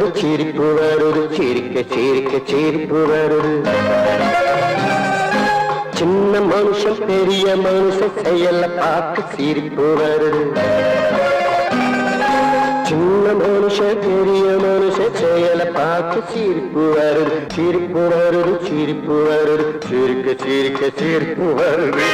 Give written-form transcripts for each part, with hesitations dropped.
வருது சிரிப்பு வருது சிரிக்க சிரிக்க சிரிப்பு வருது சின்ன மனுஷன் பெரிய மனுஷன் செயல பார்த்து சிரிப்பு வருது சின்ன மனுஷன் பெரிய மனுஷன் செயல பார்த்து சிரிப்பு வருது சிரிப்பு வருது சிரிப்பு வருது சிரிக்க சிரிக்க சிரிப்பு வருது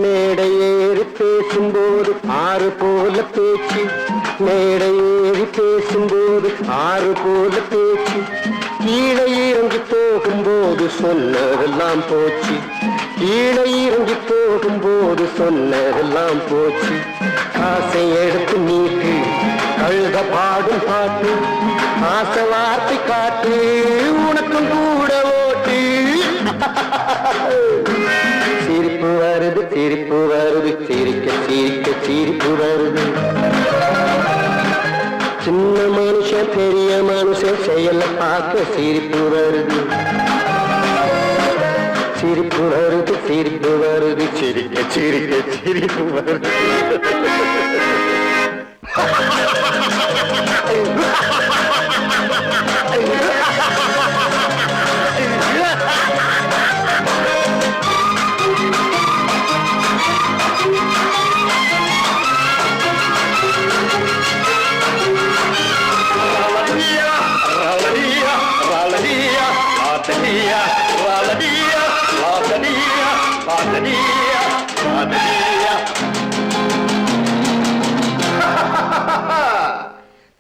மேடை ஏறி பேசும்போது ஆறு போல பேச்சு மேடை ஏறி பேசும்போது ஆறு போல பேச்சு கீழே இறங்கி போகும்போது சொன்னதெல்லாம் போச்சு கீழே இறங்கி போகும்போது சொன்னதெல்லாம் போச்சு காசை எடுத்து நீட்டு கழுத பாடும் பாட்டு ஆசை வார்த்தை காட்டு உனக்கும் கூட ஓட்டு சிரிப்பு வருது சிரிப்பு வருது சிரிக்க சிரிக்க சிரிப்பு வருது சின்ன மனுஷன் பெரிய மனுஷன் செயல பார்க்க சிரிப்பு வருது சிரிப்பு வருது சிரிப்பு வருது சிரிக்க சிரிக்க சிரிப்பு வருது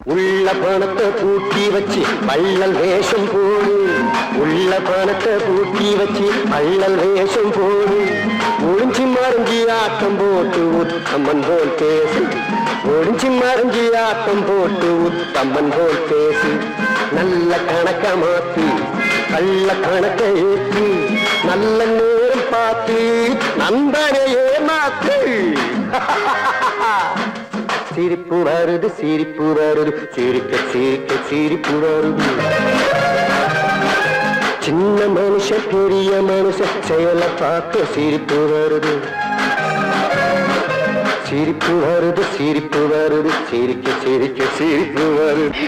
உள்ள பணத்தை பூட்டி வச்சு பள்ளல் வேஷம் போடு உள்ள பணத்தை பூட்டி வச்சு பள்ளல் வேஷம் போடு ஒளிஞ்சி மறைஞ்சி ஆட்டம் போட்டு உத்தம்மன் போல் பேசு ஒளிஞ்சி மறைஞ்சி ஆட்டம் போட்டு உத்தம்மன் போல் பேசு நல்ல கணக்க மாத்தி கள்ள கணக்க ஏற்றி நல்ல நேரம் பார்த்து நண்பனையே மாத்து சிரிப்பு வருது சிரிப்பு வருது சிரிக்க சிரிக்க சிரிப்பு வருது சின்ன மனுஷன் பெரிய மனுஷன் செயல பார்க்க சிரிப்பு வருது சிரிப்பு வருது சிரிப்பு வருது சிரிக்க சிரிக்க சிரிப்பு வருது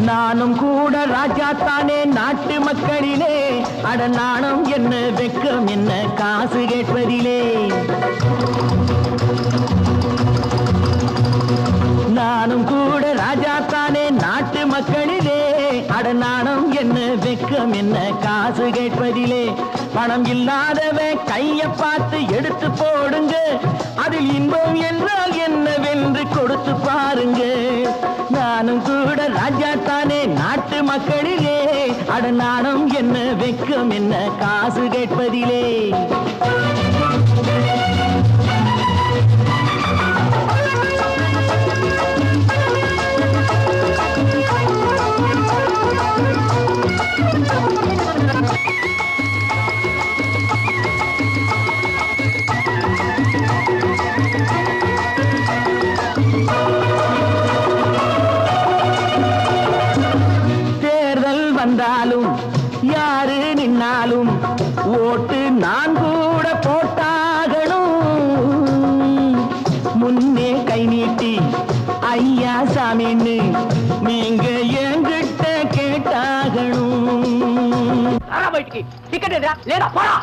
நானும் கூட ராஜா தானே நாட்டு மக்களிலே அட நாணம் என்ன வெக்கம் என்ன காசு கேட்பதிலே நானும் கூட ராஜா தானே நாட்டு மக்களிலே அட நாணம் என்ன வெக்கம் என்ன காசு கேட்பதிலே பணம் இல்லாதவ கைய பார்த்து எடுத்து போடுங்க அதில் இன்பம் என்றால் என்னவென்று கொடுத்து பாருங்க நானும் கூட ராஜா தானே நாட்டு மக்களிலே அட நாணம் என்ன வெக்கம் என்ன காசு கேட்பதிலே வந்தாலும் யாரு நின்னாலும் ஓட்டு நான் கூட போட்டாகணும் முன்னே கை நீட்டி ஐயா சாமின்னு நீங்க என்கிட்ட கேட்டாகணும் டிக்கெட் லேடா போடா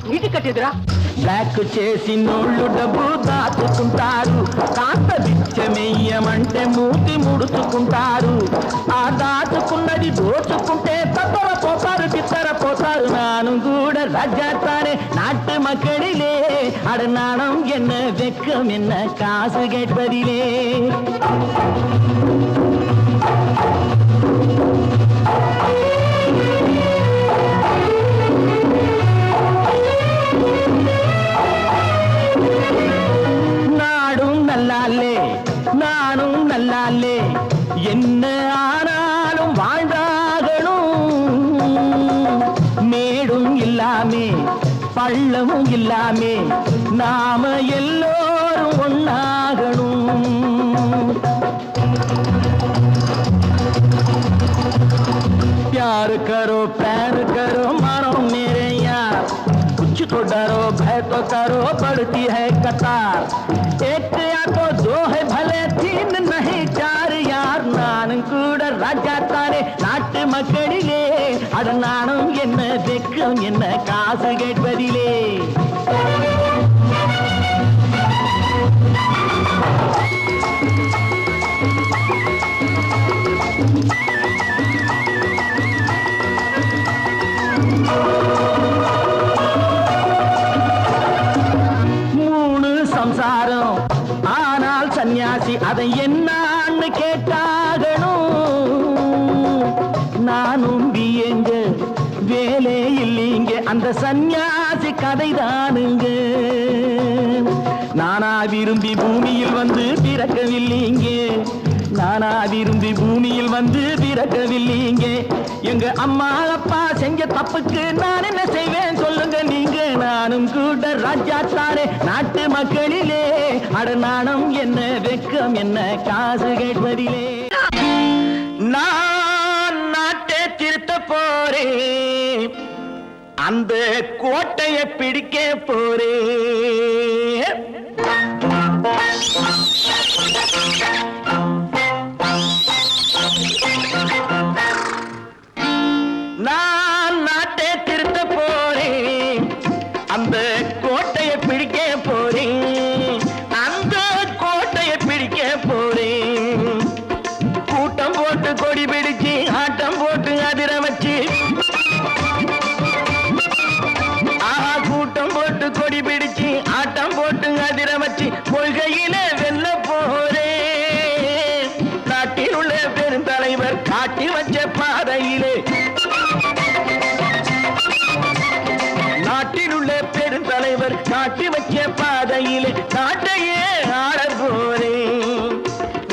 టికెట్ ఎదురా బ్లాక్ చేసి నోళ్ళు డబ్బు దాచుకుంటారు కాస్త బిచ్చమెయ్యమంటే మూతి ముడుచుకుంటారు ఆ దాచుకున్నది దోచుకుంటే తత్తర పోతారు చిత్తర పోతారు నాను కూడా రాజాతానే నాట్య மக்களிலே அடநாணம் என்ன வெக்கம் என்ன காசு கேட்பதிலே நாடும் நல்லாலே நானும் நல்லாலே என்ன ஆனாலும் வாழ்ந்தாகணும் மேடும் இல்லாமே பள்ளமும் இல்லாமே நாம எல்லோரும் ஒன்னாகணும் प्यार करो प्यार करो मानो मेरे यार कुछ तो डरो भय तो करो बढ़ती है कतार एक या तो दो है भले तीन नहीं चार यार नाனும் கூட ராஜா தானே நாட்டு மக்களிலே அட நானும் என்ன வெக்கம் என்ன காசு கேட்பதிலே சம்சாரம் ஆனால் சன்னியாசி அதை என்னான்னு கேட்டாகணும் நானும் வியங்க வேலை இல்லைங்க அந்த சன்னியாசி கதைதானுங்க நானா விரும்பி பூமியில் வந்து பிறக்கவில்லைங்க நானா விரும்பி பூமியில் வந்து பிறக்கவில்லைங்க எங்க அம்மா அப்பா செஞ்ச தப்புக்கு நான் என்ன செய்வேன் சொல்லுங்க நீங்க நானும் கூட ராஜா தானே நாட்டு மக்களிலே அட நாணம் என்ன வெக்கம் என்ன காசு கேட்பதிலே நான் நாட்டை திருத்த போறேன் அந்த கோட்டையை பிடிக்க போறேன் நான் நாட்டை திருத்த போறேன் அந்த கோட்டையை பிடிக்க போறேன் அந்த கோட்டையை பிடிக்க போறேன் கூட்டம் போட்டு கொடி பிடிச்சு ஆட்டம் போட்டு அதிர வச்சு கூட்டம் போட்டு கொடி பிடிச்சு ஆட்டம் போட்டு அதிர வச்சு கொள்கையில வெல்ல போறேன் நாட்டில் உள்ள பெருந்தலைவர் காட்டி வச்ச பாதையிலே நாட்டில் உள்ள பெருந்தலைவர் காட்டி வச்ச பாதையிலே நாட்டையே ஆள போறேன்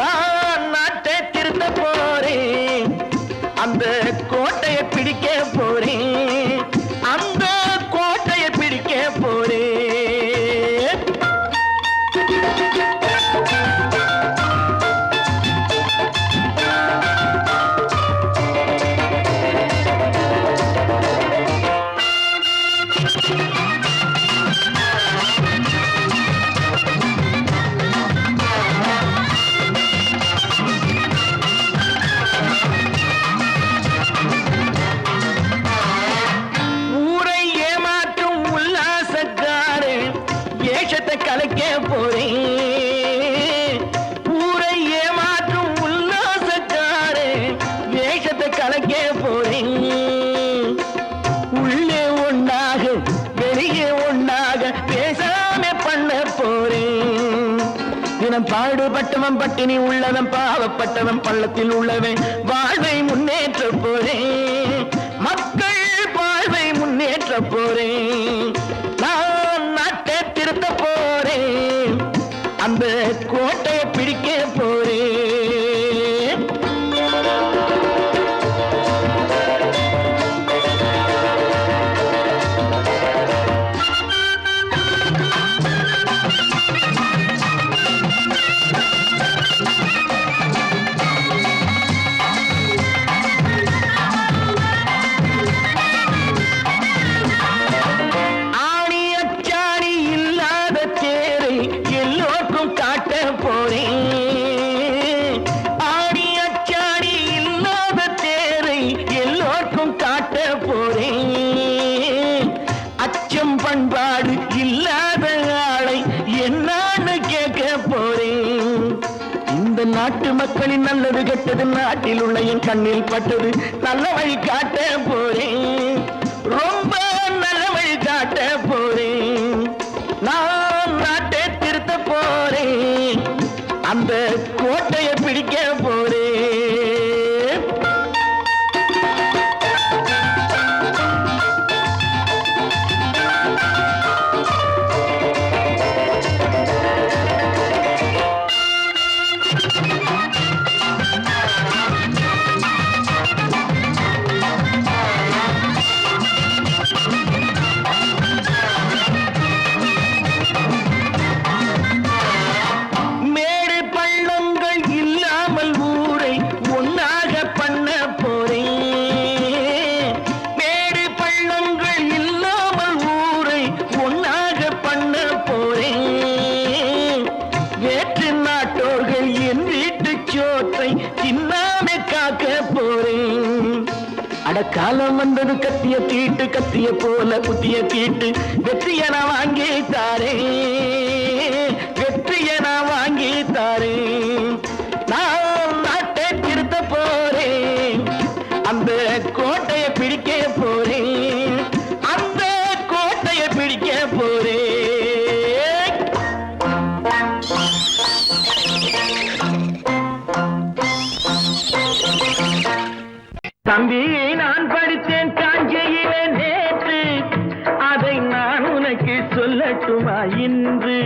நான் நாட்டை திருத்த போறேன் அந்த கோட்டையை பிடிக்க போறேன் அந்த கோட்டையை பிடிக்க போறேன் கலைக்க போறேன் ஊரை ஏமாற்றும் உல்லாசக்காரே வேஷத்தை கலைக்க போறேன் உள்ளே ஒன்னாக வெளியே ஒன்னாக பேசாம பண்ண போறேன் தினம் பாடுபட்டவன் பட்டினி உள்ளவன் பாவப்பட்டவன் பள்ளத்தில் உள்ளவன் வாழ்வை முன்னேற்ற போறேன் மக்கள் வாழ்வை முன்னேற்ற போறேன் நான் நாட்டை திருத்த போறேன் அந்த கோட்டையை பிடிக்க போறேன் பண்பாடு இல்லாத ஆளை என்னான்னு கேட்க போறேன் இந்த நாட்டு மக்களின் நல்லது கெட்டது நாட்டில் உள்ள என் கண்ணில் பட்டது நல்ல வழி காட்ட போறேன் ரொம்ப நல்ல வழி காட்ட போறேன் அடக்காலம் வந்தது கத்திய தீட்டு கத்திய போல குத்திய தீட்டு வெற்றிய நான் வாங்கி தாரே வெற்றிய நான் வாங்கி தாரே நான் நாட்டை திருத்த போறேன் அந்த கோட்டையை பிடிக்க போறேன் அந்த கோட்டையை பிடிக்க போறேன் தம்பி நான் படித்தேன் காஞ்சியிலே நேற்று அதை நான் உனக்கு சொல்லட்டுமா இன்று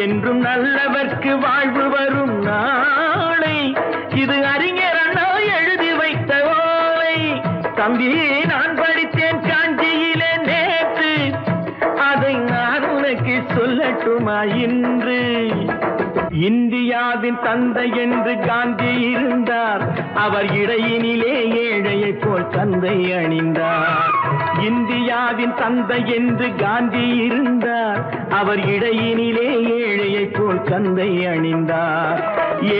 என்றும் நல்லவர்க்கு வாழ்வு வரும் நாளை இது அறிஞர் அண்ணா எழுதி வைத்த ஓலை தம்பி நான் படித்தேன் காஞ்சியிலே நேற்று அதை நான் உனக்கு சொல்லட்டுமா இன்று இந்தியாவின் தந்தை என்று காந்தி இருந்தார் அவர் இடையினிலே ஏழையை போல் தந்தை அணிந்தார் இந்தியாவின் தந்தை என்று காந்தி இருந்தார் அவர் இடையினிலே ஏழையை போல் தந்தை அணிந்தார்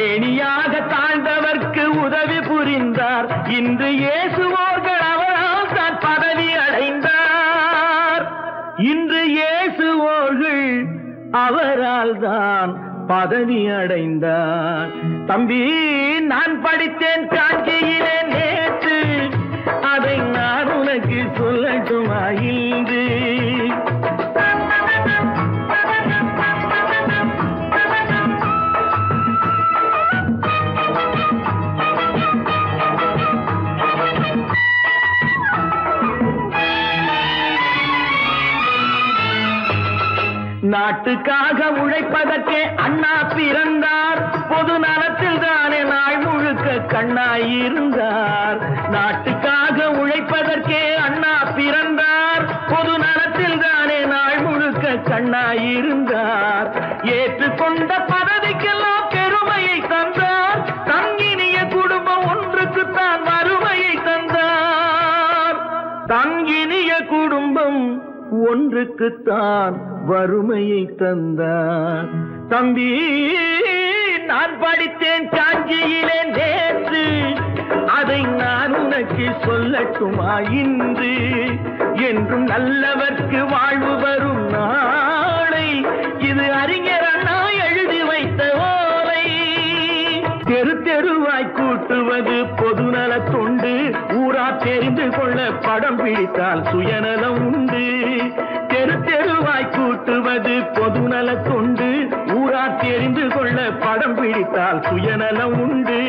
ஏணியாக தாழ்ந்தவர்க்கு உதவி புரிந்தார் இன்று இயேசுவோர்கள் அவரால் தான் பதவி அடைந்தார் இன்று இயேசுவோர்கள் அவரால் தான் பதவி அடைந்தார் தம்பி நான் படித்தேன் காஞ்சியிலே நேற்று அதை நான் உனக்கு சொல்லட்டுமா இன்று நாட்டுக்காக உழைப்பதற்கே அண்ணா பிறந்தார் பொது நலத்தில் தானே நாள் முழுக்க கண்ணாயிருந்தார் நாட்டுக்காக உழைப்பதற்கே அண்ணா பிறந்தார் பொது நலத்தில் தானே நாள் முழுக்க கண்ணாயிருந்தார் ஏற்றுக்கொண்ட பதவிக்கெல்லாம் பெருமையை தந்தார் தங்கினிய குடும்பம் ஒன்றுக்குத்தான் வறுமையை தந்தார் தங்கினிய குடும்பம் ஒன்றுக்குத்தான் வறுமையை தந்தார் தம்பி நான் படித்தேன் காஞ்சியிலே நேற்று அதை நான் உனக்கு சொல்லட்டுமா இன்று என்றும் நல்லவர்க்கு வாழ்வு வரும் நாளை இது அறிஞர் அண்ணா எழுதி வைத்த ஓலை தெரு தெருவாய் கூட்டுவது பொதுநல தொண்டு ஊரா தெரிந்து கொள்ள படம் பிடித்தால் சுயநலம் உண்டு தெரு தெருவாய் கூட்டுவது பொதுநல தொண்டு ஊரா தெரிந்து கொள்ள படம் பிடித்தால் சுயநலம் உண்டு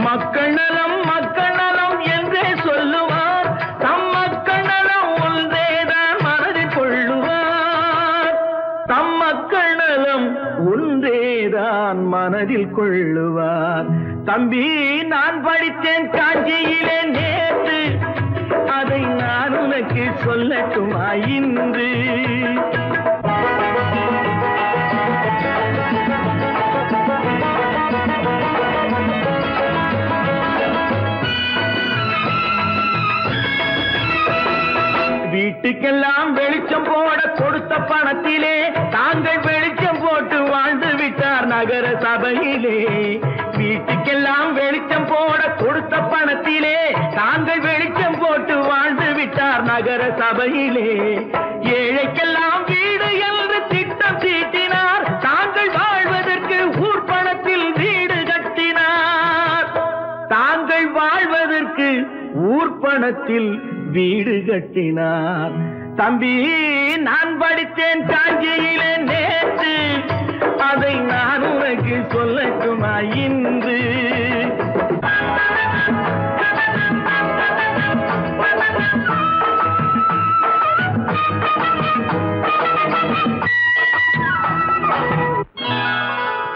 மக்கள் நலம் என்றே சொல்லுவார் தம் மக்கள் நலம் ஒன்றேதான் மனதில் கொள்ளுவார் தம் மக்கள் நலம் ஒன்றேதான் மனதில் கொள்ளுவார் தம்பி நான் படித்தேன் காஞ்சியிலே நேற்று அதை நான் உனக்கு சொல்லட்டுமா இன்று வீட்டுக்கெல்லாம் வெளிச்சம் போட கொடுத்த பணத்திலே தாங்கள் வெளிச்சம் போட்டு வாழ்ந்து விட்டார் நகர சபையிலே வீட்டுக்கெல்லாம் வெளிச்சம் போட கொடுத்த பணத்திலே தாங்கள் வெளிச்சம் போட்டு வாழ்ந்து விட்டார் நகர சபையிலே ஏழைக்கெல்லாம் வீடு என்று திட்டம் தீட்டினார் தாங்கள் வாழ்வதற்கு ஊர் பணத்தில் வீடு கட்டினார் தாங்கள் வாழ்வதற்கு ஊர் பணத்தில் வீடு கட்டினார் தம்பி நான் படித்தேன் காஞ்சியிலே நேற்று அதை நான் உனக்கு சொல்லட்டுமா இன்று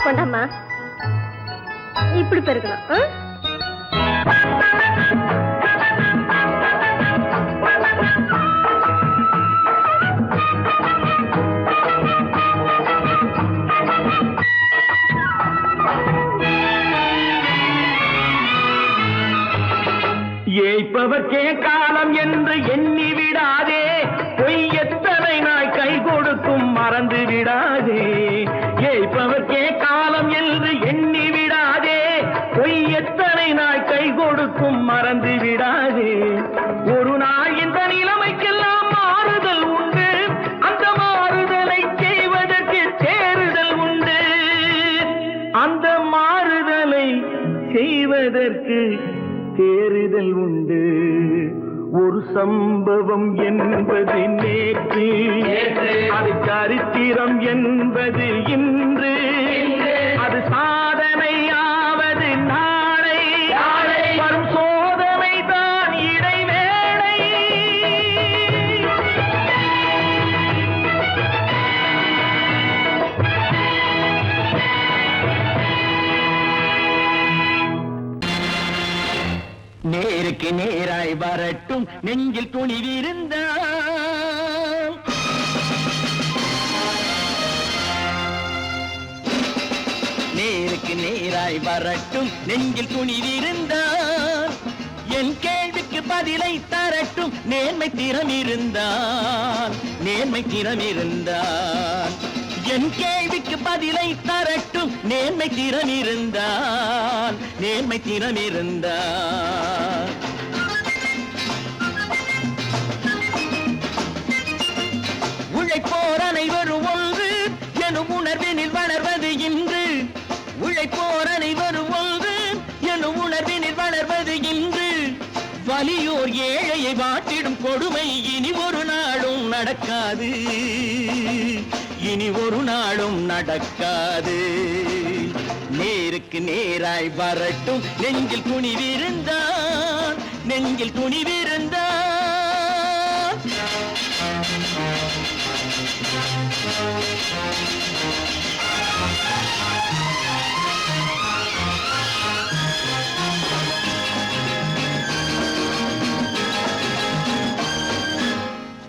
கொண்டாமா இப்படி பெருக்கலாம் ஏய்ப்பவர்க்கே காலம் என்று எண்ணி விடாதே பொய் எத்தனை நாய் கை கொடுக்கும் மறந்து விடாதே ஏய்ப்பவர்க்கே காலம் என்று எண்ணி விடாதே பொய் எத்தனை நாய் கை கொடுக்கும் மறந்து மாறிடாது. ஒரு நாள் இந்த நிலைமைக்கெல்லாம் மாறுதல் உண்டு. அந்த மாறுதலை செய்வதற்கு தேறுதல் உண்டு. அந்த மாறுதலை செய்வதற்கு தேறுதல் உண்டு. ஒரு சம்பவம் என்பது நேற்று, அது சரித்திரம் என்பது இன்று, அது சாதனையாவது நாளை, வரும் சோதனை தான் இடைவேளை. நேருக்கு நேராய் வரட்டும் நெஞ்சில் துணிவிருந்தால், நேருக்கு நேராய் வரட்டும் நெஞ்சில் துணிவிருந்தால், என் கேள்விக்கு பதிலை தரட்டும் நேர்மை திறம் இருந்தால், நேர்மை திறம் இருந்தால். என் கேள்விக்கு பதிலை தரட்டும் நேர்மை திறம் இருந்தால், நேர்மை திறம் இருந்தால். உழைப்போர் அனைவரும் ஒன்று எனும் உணர்வினில் வளர்வது இன்று, உழைப்போர் அனைவரும் ஒன்று எனும் உணர்வினில் வளர்வது இன்று. வலியோர் ஏழையை வாட்டிடும் கொடுமை இனி ஒரு நாளும் நடக்காது, இனி ஒரு நாளும் நடக்காது. நேருக்கு நேராய் வரட்டும் நெஞ்சில் துணிவிருந்தால், நெஞ்சில் துணிவிருந்தால்.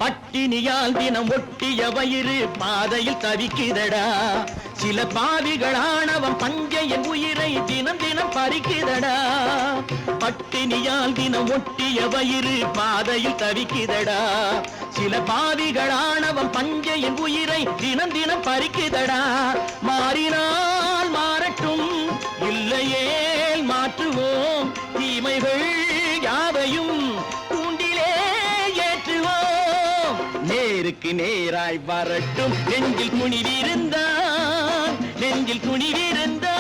பட்டினியால் தினம் ஒட்டிய வயிறு பாதையில் தவிக்குதடா. சில பாவிகளானவன் பஞ்சையின் உயிரை தினம் தினம் பறிக்குதடா. பட்டினியால் தினம் ஒட்டிய வயிறு பாதையில் தவிக்குதடா. சில பாவிகளானவன் பஞ்சையின் உயிரை தினம் தினம் பறிக்குதடா. மாறினால் மாறட்டும், இல்லையேல் மாற்றுவோம், தீமைகள் யாவையும் கூண்டிலே ஏற்றுவோம். நேருக்கு நேராய் வரட்டும் நெஞ்சில் துணிவிருந்தால், நெஞ்சில் துணிவிருந்தால்.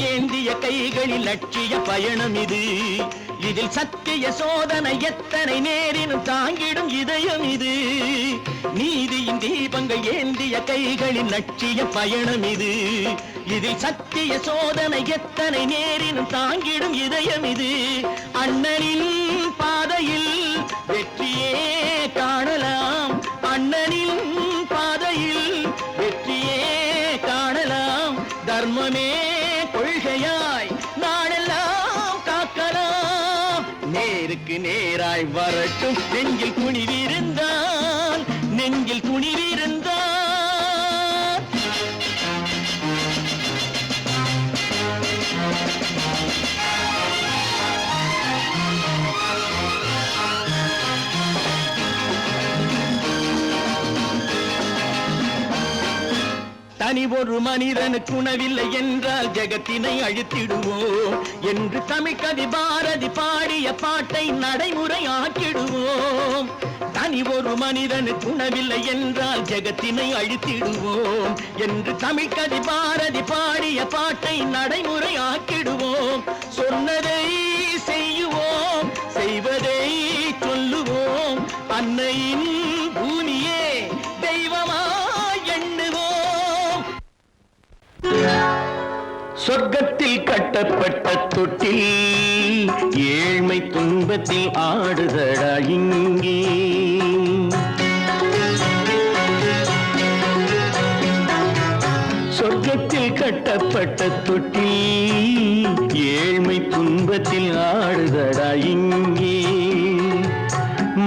ஏந்திய கைகளில் லட்சிய பயணம் இது. இதில் சத்திய சோதனை எத்தனை நேரினும் தாங்கிடும் இதயம் இது. நீதியின் தீபங்கள் ஏந்திய கைகளில் லட்சிய பயணம் இது. இதில் சத்திய சோதனை எத்தனை நேரினும் தாங்கிடும் இதயம் இது. அண்ணனின் பாதையில் வெற்றியே காணலாம், அண்ணனின் பாதையில் வெற்றியே காணலாம். தர்மமே கொள்கையாய் நாடெல்லாம் காக்கலாம். நேருக்கு நேராய் வரட்டும் நெஞ்சில் துணிவிருந்தால், நெஞ்சில் துணிவிருந்தால். தனி ஒரு மனிதனுக்கு உணவில்லை என்றால் ஜெகத்தினை அழித்திடுவோம் என்று தமிழ்கவி பாரதி பாடிய பாட்டை நடைமுறையாக்கிடுவோம். தனி ஒரு மனிதனுக்கு உணவில்லை என்றால் ஜெகத்தினை அழித்திடுவோம் என்று தமிழ்கவி பாரதி பாடிய பாட்டை நடைமுறையாக்கிடுவோம். சொன்னதை செய்யுவோம், செய்வதை சொல்லுவோம், அன்னையின் பூமியே தெய்வமா எண்ணுவோம். சொர்க்கத்தில் கட்டப்பட்ட தொட்டில் ஏழ்மை துன்பத்தில் ஆடுதடா இங்கே. சொர்க்கத்தில் கட்டப்பட்ட தொட்டி ஏழ்மை துன்பத்தில் ஆடுதடா இங்கே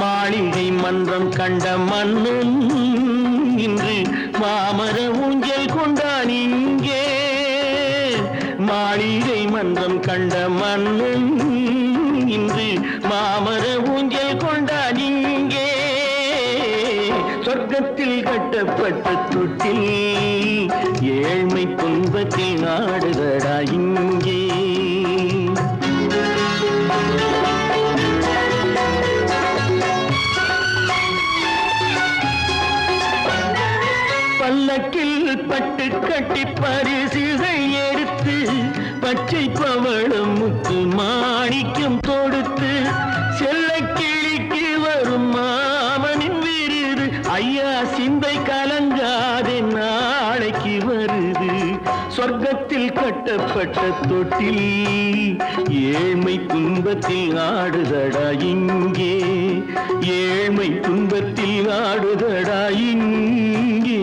மாளிகை மன்றம் கண்ட மன்னன் இன்று மாமர ஊஞ்சல் கொண்டான் இங்கே மாளிகை மன்றம் கண்ட மன்னன் இன்று மாமர ஊஞ்சல் கொண்டான் இங்கே சொர்க்கத்தில் கட்டப்பட்ட தொட்டில் ஏழ்மை துன்பத்தில் ஆடுதடா இங்கே பல்லக்கில் பட்டு கட்டி பரிசுகள் எடுத்து பச்சை பவளம் முத்து மாணிக்கம் தொடுத்து செல்ல கிளிக்கு வரும் மாமனின் விருது ஐயா சிந்தை கலங்காதே நாளைக்கு வருது சொர்க்கத்தில் கட்டப்பட்ட தொட்டில் ஏழ்மை துன்பத்தில் ஆடுதடா இங்கே ஏழ்மை துன்பத்தில் ஆடுதடா இங்கே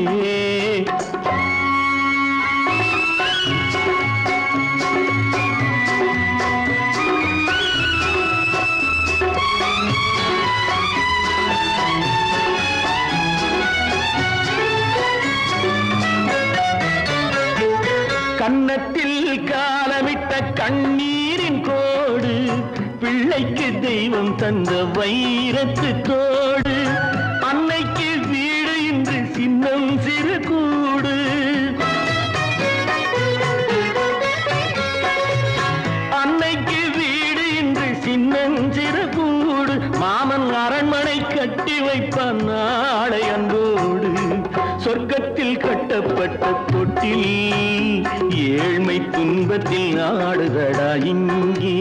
கன்னத்தில் காலமிட்ட கண்ணீரின் கோடு பிள்ளைக்கு தெய்வம் தந்த வைரத்து தோடு அன்னைக்கு வீடு இன்று சின்னம் சிறு கூடு அன்னைக்கு வீடு இன்று சின்னம் சிறு கூடு மாமன் அரண்மனை கட்டி வைப்பான் நாளை அன்போடு சொர்க்கத்தில் கட்டப்பட்ட தொட்டில் ஏழ்மை துன்பத்தில் ஆடுதடா இங்கே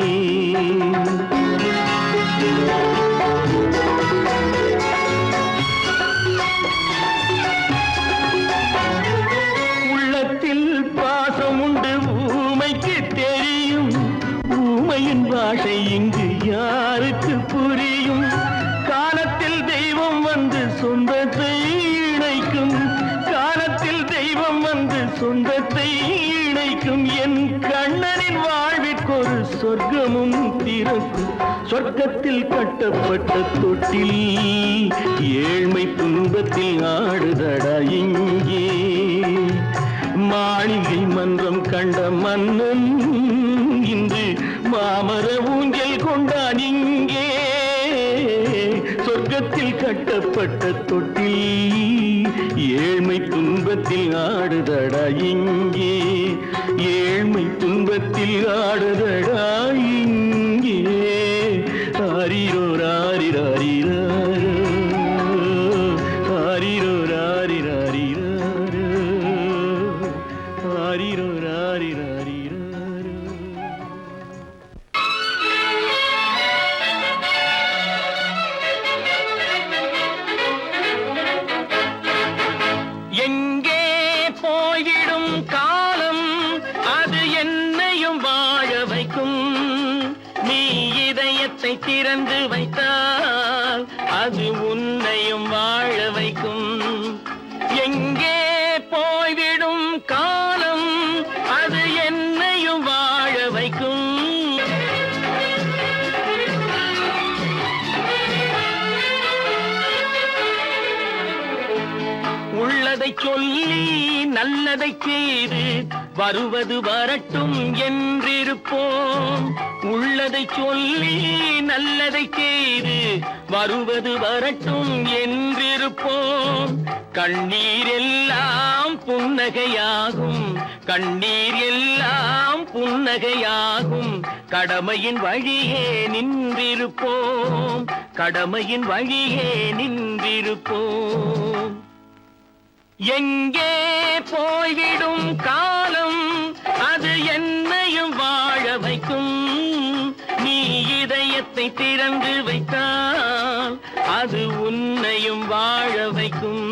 உள்ளத்தில் பாசம் உண்டு ஊமைக்கு தெரியும் ஊமையின் பாஷை இங்கு யாருக்கு புரியும் காலத்தில் தெய்வம் வந்து சொந்தத்தை இணைக்கும் காலத்தில் தெய்வம் வந்து சொந்தத்தை இணைக்கும் என் கண்ணனின் வாழ்விற்கொரு சொர்க்கமும் திறக்கும் சொர்க்கத்தில் கட்டப்பட்ட தொட்டில் ஏழ்மை துன்பத்தில் ஆடுதடா இங்கே மாளிகை மன்றம் கண்ட மன்னன் இன்று மாமர ஊஞ்சல் கொண்டான் இங்கே சொர்க்கத்தில் கட்டப்பட்ட தொட்டில் ஏழ்மை துன்பத்தில் ஆடுதடா இங்கே ஏழ்மை துன்பத்தில் ஆடுதடா இங்கே ஆரிரோ ராரிராரிரோ ஆரிரோ ராரிராரிரோ ஆரிரோ ராரிராரிரோ எங்கே போய்விடும் காலம் அது என்னையும் வாழ வைக்கும் நீ இதயத்தை திறந்து வைத்தால் அது உன்னையும் வாழ வைக்கும் எங்கே போய்விடும் காலம் அது என்னையும் வாழ வைக்கும் உள்ளதை சொல்லி நல்லதை செய்து வருவது வரட்டும் என்றிருப்போம் உள்ளதை சொல்லி நல்லதை செய்து வருவது வரட்டும் என்றிருப்போம் கண்ணீர் எல்லாம் புன்னகையாகும் கண்ணீர் எல்லாம் புன்னகையாகும் கடமையின் வழியே நின்றிருப்போம் கடமையின் வழியே நின்றிருப்போம் எங்கே போய்விடும் காலம் அது என்னையும் வாழ வைக்கும் நீ இதயத்தை திறந்து வைத்தால் அது உன்னையும் வாழ வைக்கும்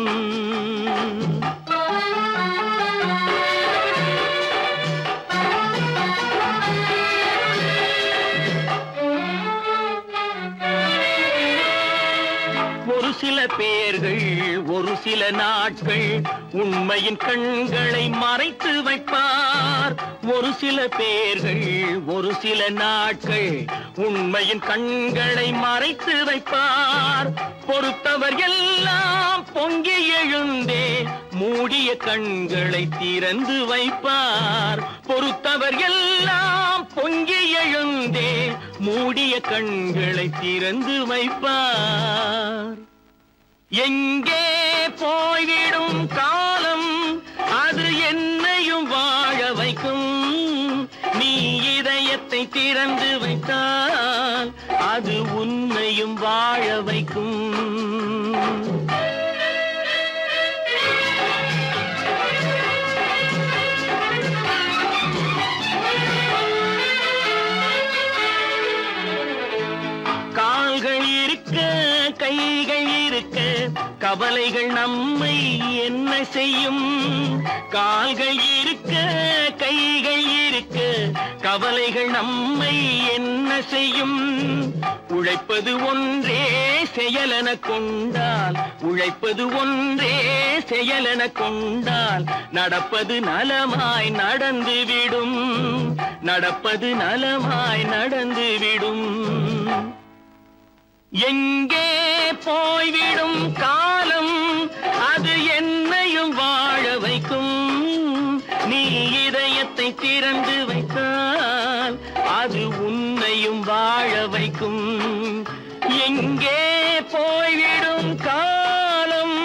ஒரு சில சில பேர்கள் ஒரு சில நாட்கள் உண்மையின் கண்களை மறைத்து வைப்பார். ஒரு சில பேர்கள் ஒரு சில நாட்கள் உண்மையின் கண்களை மறைத்து வைப்பார். பொறுத்தவர் எல்லாம் பொங்கி எழுந்தே மூடிய கண்களை திறந்து வைப்பார். பொறுத்தவர் எல்லாம் பொங்கி எழுந்தே மூடிய கண்களை திறந்து வைப்பார். எங்கே போய்விடும் காலம் அது என்னையும் வாழ வைக்கும். நீ இதயத்தை திறந்து வைத்தால் அது உன்னையும் வாழ வைக்கும். கால்கள் இருக்க கைகள் இருக்க கவலைகள் நம்மை என்ன செய்யும். கால்கள் இருக்க கைகள் இருக்க கவலைகள் நம்மை என்ன செய்யும். உழைப்பது ஒன்றே செயலென கொண்டால் உழைப்பது ஒன்றே செயலென கொண்டால் நடப்பது நலமாய் நடந்துவிடும். நடப்பது நலமாய் நடந்துவிடும். எங்கே போய்விடும் காலம் அது என்னையும் வாழ வைக்கும். நீ இதயத்தை திறந்து வைத்தால் அது உன்னையும் வாழ வைக்கும். எங்கே போய்விடும் காலம்.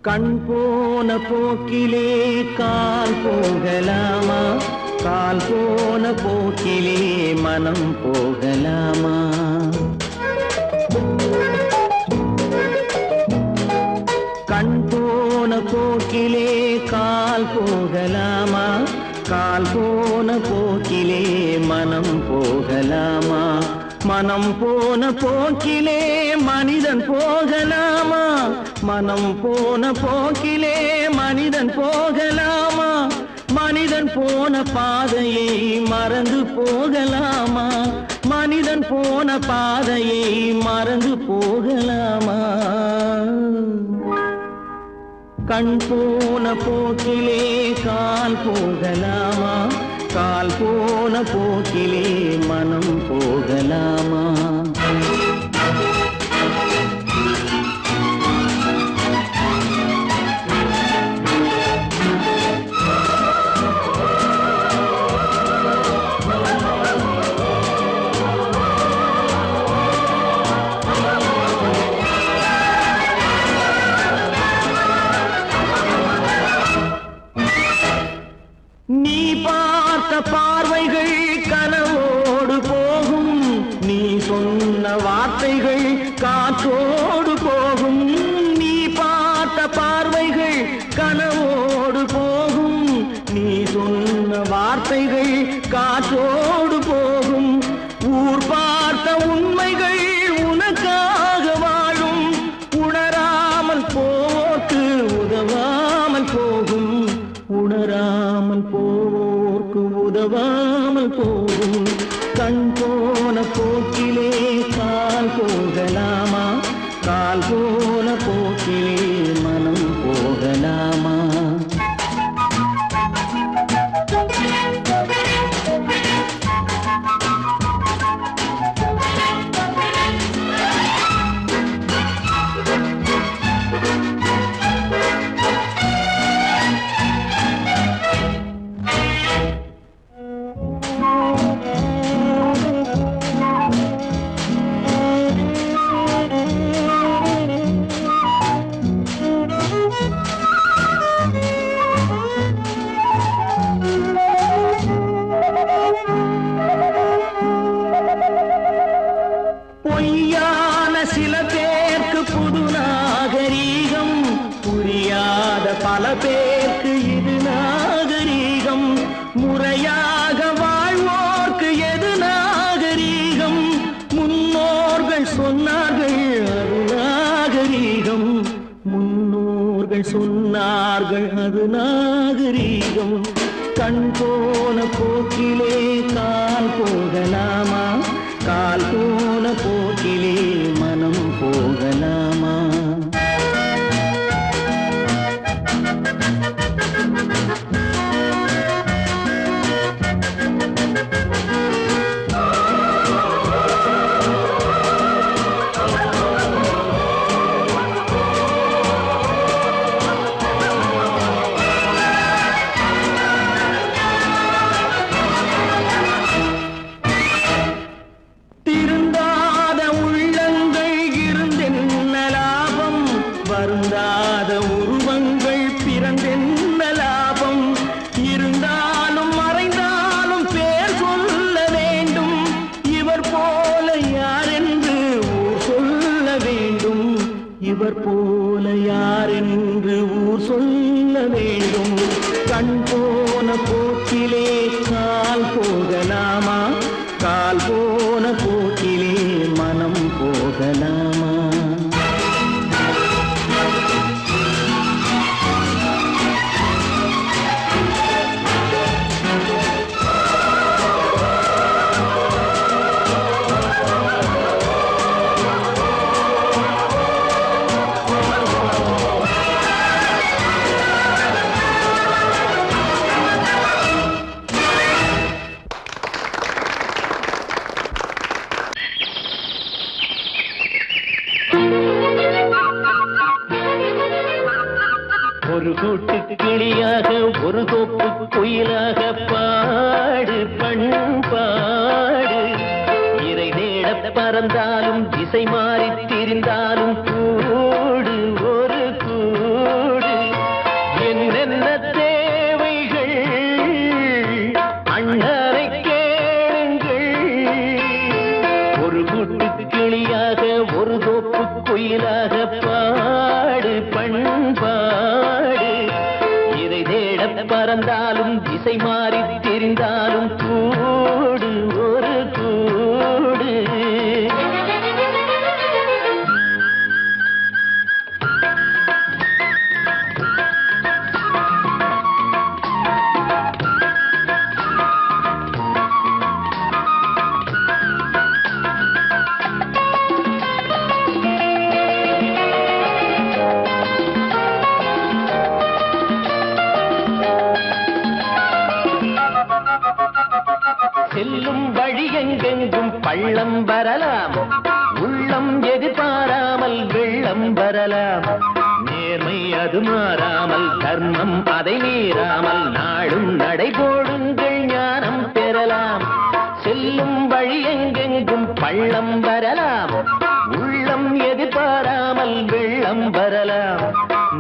கண் போன போக்கிலே கால் போகலாமா. கால் போன போக்கிலே மனம் போகலாமா. கண் போன போக்கிலே கால் போகலாமா. கால் போன போக்கிலே மனம் போகலாமா. மனம் போன போக்கிலே மனிதன் போகலாமா. மனம் போன போக்கிலே மனிதன் போகலாமா. மனிதன் போன பாதையை மறந்து போகலாமா. மனிதன் போன பாதையை மறந்து போகலாமா. கண் போன போக்கிலே கால் போகலாமா. கால் போன போக்கிலே மனம் போகலாமா. நீ பார்த்த பார்வைகள் கனவோடு போகும். நீ சொன்ன வார்த்தைகள் காற்றோடு போகும். நீ பார்த்த பார்வைகள் கனவோடு போகும். நீ சொன்ன வார்த்தைகள் காற்றோடு போகும். ஊர் பார்த்த உண்மைகள் உனக்காக வாழும். உணராமல் போக்கு உதவாமல் போகும். உணராமல் போக்கு உதவாமல் போகும். கண் போன போக்கிலே கால் போகலாமா. கால் போன பல பேருக்கு இது நாகரீகம், முறையாக வாழ்வோர்க்கு எது நாகரீகம்? முன்னோர்கள் சொன்னார்கள் அது நாகரீகம், முன்னோர்கள் சொன்னார்கள் அது நாகரீகம். கண் போன போக்கிலே கால் போகலாமா, கால் போன போக்கிலே மனம் போகலாமா? திருந்தாத உள்ளங்கள் இருந்தென்ன லாபம், வருந்தாத உருவங்கள் பிறந்தென்ன லாபம்? இருந்தாலும் மறைந்தாலும் பேர் சொல்ல வேண்டும், இவர் போல யாரென்று ஊர் சொல்ல வேண்டும், இவர் போல யாரென்று ஊர் சொல்ல வேண்டும். கண் போன போக்கிலே கால் போகலாமா, கால் போன போக்கிலே மனம் போகலாமா? ஒரு கூட்டு கிளியாக ஒரு தோப்பு குயிலாக பாடு பண்பாடு. இறை தேட பறந்தாலும் திசை மாறி திரிந்தாலும் கூடு ஒரு கூடு. என்னென்ன தேவைகள் அண்ணரை கேளுங்கள். ஒரு கூட்டு கிளியாக ஒரு தோப்பு குயிலாக பாடு பண்பாடு. இதை தேட பறந்தாலும் திசை மாறி தெரிந்தாலும் கூடு ஒரு கூடு. செல்லும் வழி எங்கெங்கும் பள்ளம் வரலாம், உள்ளம் எதிர்பாராமல் வெள்ளம் வரலாம். நேர்மை அது மாறாமல் தர்மம் அதை மீறாமல் நாளும் நடைபோடுங்கள் ஞானம் பெறலாம். செல்லும் வழி எங்கெங்கும் பள்ளம் வரலாம், உள்ளம் எதிர்பாராமல் வெள்ளம் வரலாம்.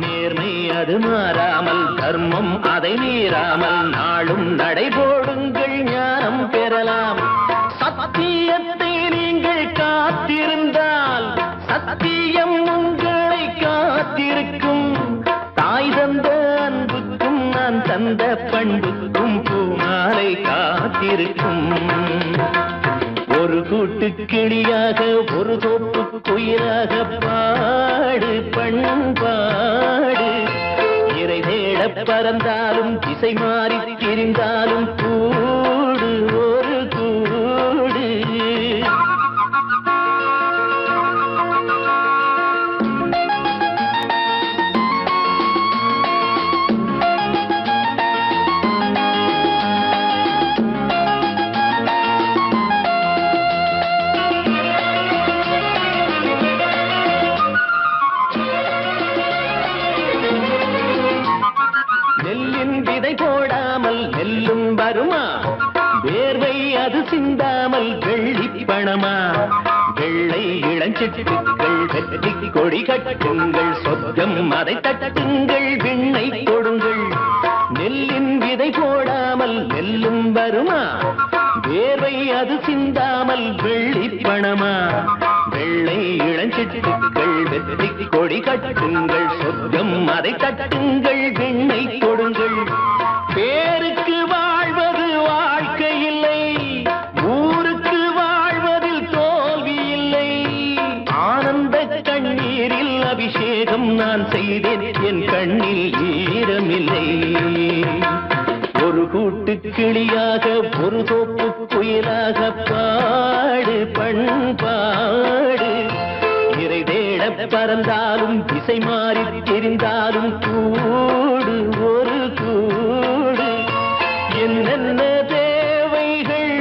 நேர்மை அது மாறாமல் தர்மம் அதை மீறாமல் நாளும் நடைபோடுங்கள் ஞானம் பெறலாம். சத்தியத்தை நீங்கள் காத்திருந்தால் சத்தியம் உங்களை காத்திருக்கும். தாய் தந்த அன்புக்கும் நான் தந்த பண்புக்கும் பூமாலை காத்திருக்கும். ஒரு கூட்டு கிளியாக ஒரு தோப்பு குயிலாக பாடு பண்பாடு. இறை தேட பறந்தாலும் திசை மாறி திரிந்தாலும் கூடு ஒரு கூடு. விதை போடாமல் நெல்லும் வருமா, வேர்வை அது சிந்தாமல் வெள்ளி பணமா. வெள்ளை இளஞ்சிட்டுக்கள் வெற்றி கொடி கட்டுங்கள், சொர்க்கம் அதை தட்டுங்கள், விண்ணை கொடுங்கள். நெல்லின் விதை போடாமல் நெல்லும் வருமா, வேர்வை அது சிந்தாமல் வெள்ளி பணமா. வெள்ளை இளஞ்சிட்டுக்கள் வெற்றி கொடி கட்டுங்கள் சொர்க்கம் அதை தட்டுங்கள் வெண்ணை கொடுங்கள் பேருக்கு வாழ்வது வாழ்க்கை இல்லை ஊருக்கு வாழ்வதில் தோல்வி இல்லை ஆனந்த கண்ணீரில் அபிஷேகம் நான் செய்தேன் என் கண்ணில் ஈரமில்லை ஒரு கூட்டு கிளியாக ஒரு தோப்பு குயிலாக பாடு பண்பாடு இறை தேட பறந்தாலும் திசை மாறி தெரிந்தாலும் கூடு ஒரு கூடு என்னென்ன தேவைகள்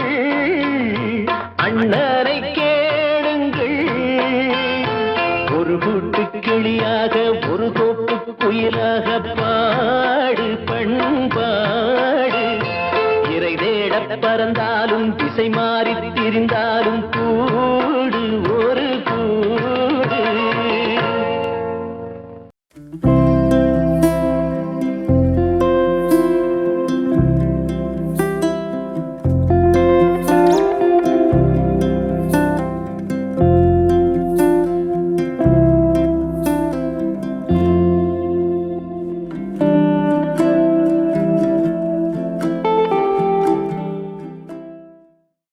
அண்ணரை கேளுங்கள் ஒரு கூட்டு கிளியாக ஒரு தோப்பு குயிலாக பாடு பண்பாடு இறை தேட பறந்தாலும் திசை மாறி திரிந்தாலும் கூடு ஒரு